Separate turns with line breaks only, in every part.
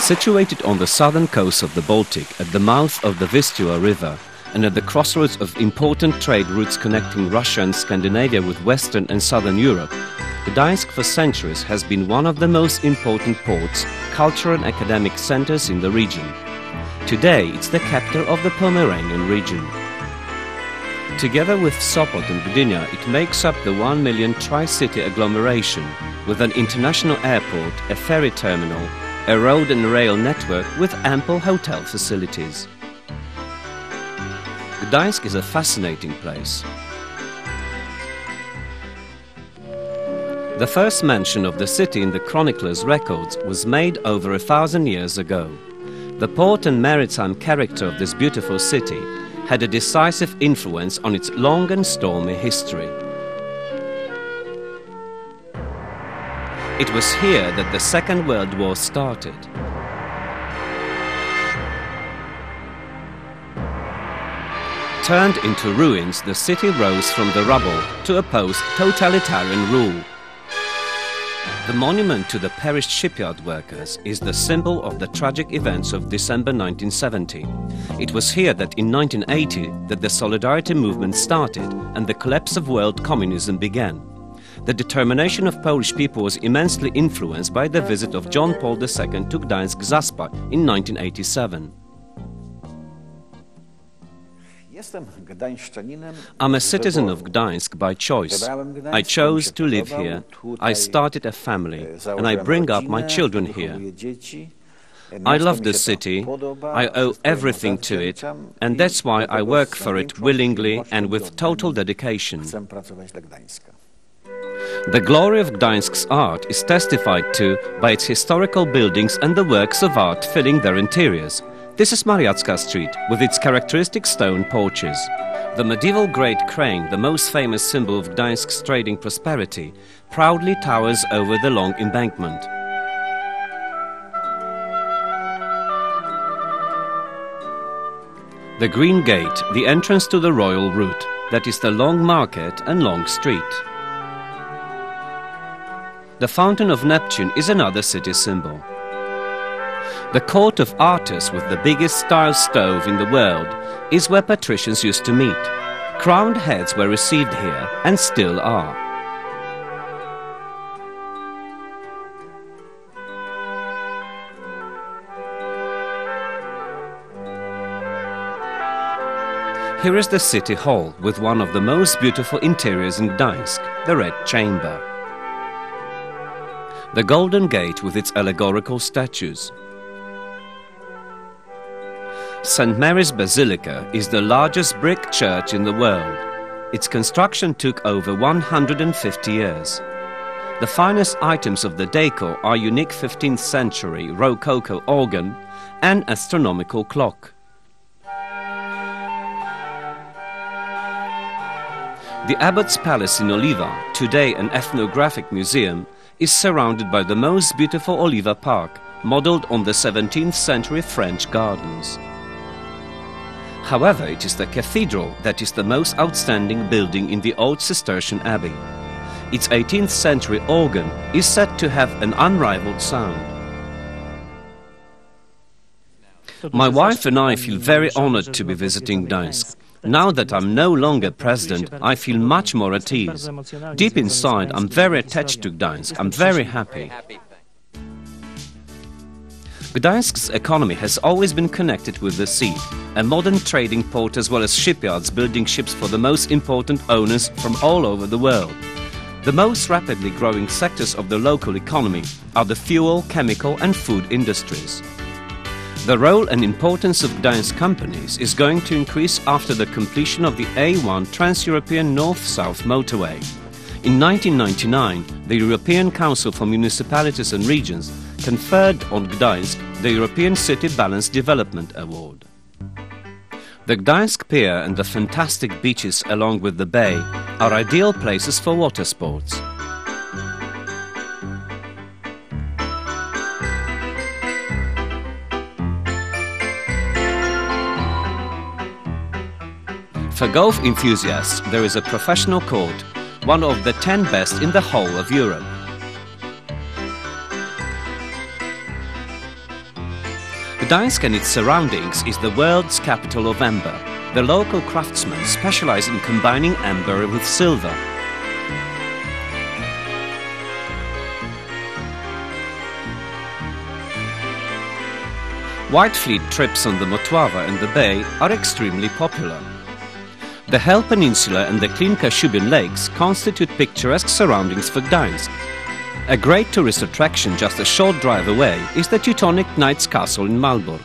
Situated on the southern coast of the Baltic, at the mouth of the Vistula River, and at the crossroads of important trade routes connecting Russia and Scandinavia with Western and Southern Europe, Gdansk for centuries has been one of the most important ports, cultural and academic centers in the region. Today, it's the capital of the Pomeranian region. Together with Sopot and Gdynia, it makes up the 1 million tri-city agglomeration, with an international airport, a ferry terminal, a road and rail network with ample hotel facilities. Gdansk is a fascinating place. The first mention of the city in the chronicler's records was made over 1,000 years ago. The port and maritime character of this beautiful city had a decisive influence on its long and stormy history. It was here that the Second World War started. Turned into ruins, the city rose from the rubble to oppose totalitarian rule. The monument to the perished shipyard workers is the symbol of the tragic events of December 1970. It was here that in 1980 that the Solidarity movement started and the collapse of world communism began. The determination of Polish people was immensely influenced by the visit of John Paul II to Gdańsk Zaspa in 1987. I'm a citizen of Gdańsk by choice. I chose to live here, I started a family, and I bring up my children here. I love the city, I owe everything to it, and that's why I work for it willingly and with total dedication. The glory of Gdańsk's art is testified to by its historical buildings and the works of art filling their interiors. This is Mariacka Street, with its characteristic stone porches. The medieval Great Crane, the most famous symbol of Gdańsk's trading prosperity, proudly towers over the long embankment. The Green Gate, the entrance to the royal route, that is the Long Market and Long Street. The Fountain of Neptune is another city symbol. The Court of Artists, with the biggest style stove in the world, is where patricians used to meet. Crowned heads were received here, and still are. Here is the City Hall, with one of the most beautiful interiors in Gdańsk, the Red Chamber. The Golden Gate with its allegorical statues. St. Mary's Basilica is the largest brick church in the world. Its construction took over 150 years. The finest items of the decor are unique 15th century Rococo organ and astronomical clock. The Abbot's Palace in Oliva, today an ethnographic museum, is surrounded by the most beautiful Oliva Park, modelled on the 17th century French gardens. However, it is the cathedral that is the most outstanding building in the old Cistercian abbey. Its 18th century organ is said to have an unrivaled sound. My wife and I feel very honored to be visiting Gdańsk. Now that I'm no longer president, I feel much more at ease. Deep inside, I'm very attached to Gdańsk. I'm very happy. Gdańsk's economy has always been connected with the sea, a modern trading port as well as shipyards building ships for the most important owners from all over the world. The most rapidly growing sectors of the local economy are the fuel, chemical and food industries. The role and importance of Gdańsk companies is going to increase after the completion of the A1 Trans-European North-South motorway. In 1999, the European Council for Municipalities and Regions conferred on Gdańsk the European City Balanced Development Award. The Gdańsk Pier and the fantastic beaches along with the bay are ideal places for water sports. For golf enthusiasts, there is a professional court, one of the 10 best in the whole of Europe. Gdansk and its surroundings is the world's capital of amber. The local craftsmen specialize in combining amber with silver. White Fleet trips on the Motława and the bay are extremely popular. The Hel Peninsula and the clean Kashubian lakes constitute picturesque surroundings for Gdańsk. A great tourist attraction just a short drive away is the Teutonic Knights Castle in Malbork.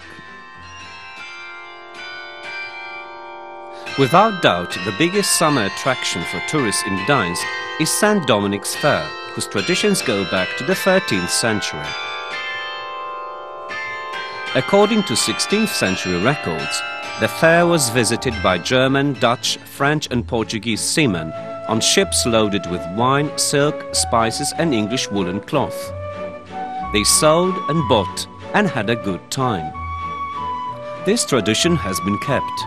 Without doubt, the biggest summer attraction for tourists in Gdańsk is St. Dominic's Fair, whose traditions go back to the 13th century. According to 16th century records, the fair was visited by German, Dutch, French and Portuguese seamen on ships loaded with wine, silk, spices and English woolen cloth. They sold and bought and had a good time. This tradition has been kept.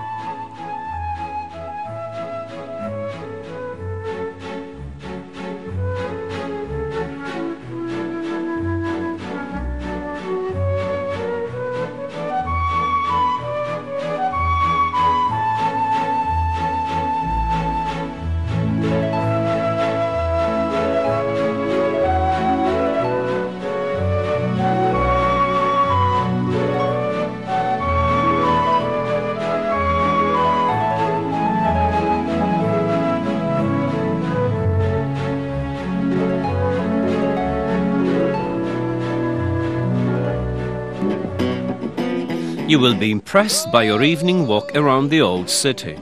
You will be impressed by your evening walk around the old city.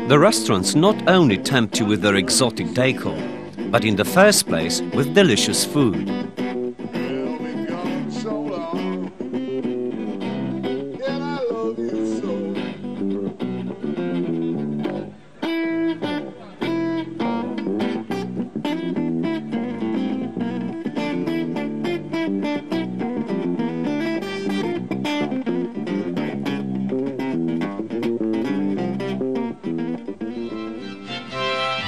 The restaurants not only tempt you with their exotic decor, but in the first place with delicious food.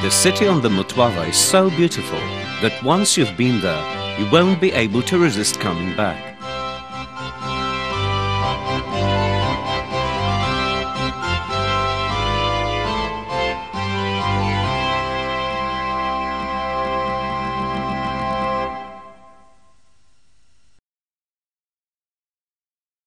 The city on the Motława is so beautiful that once you've been there, you won't be able to resist coming back.